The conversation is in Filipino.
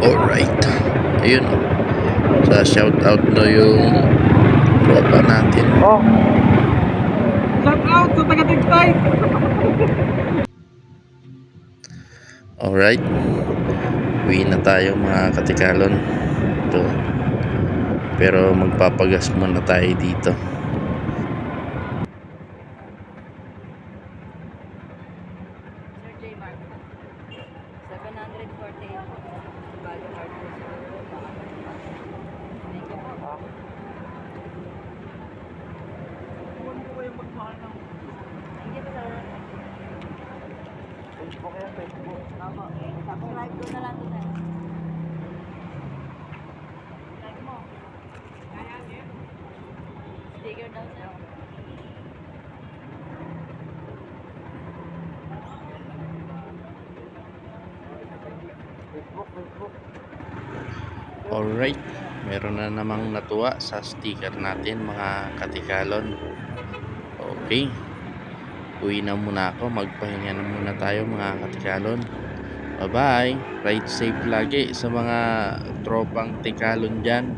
Alright. Ayun o. Sa shoutout na yung tropa natin. Oh. Shout out sa taga-Tigtay. Alright. Uwi na tayo mga katikalon. Ito. Pero magpapagas muna tayo dito. Sir J. Mark, 748 value card po siguro. Thank you po. Thank you po, sir. Facebook yan, Facebook. Opo. Subscribe ko na lang to, sir. Like mo. Sticker daw, sir. Facebook. Alright. Meron na namang natuwa sa sticker natin mga katikalon. Okay. Uwi na muna ako. Magpahinga na muna tayo mga katikalon. Bye bye. Ride safe lagi sa mga tropang tikalon dyan.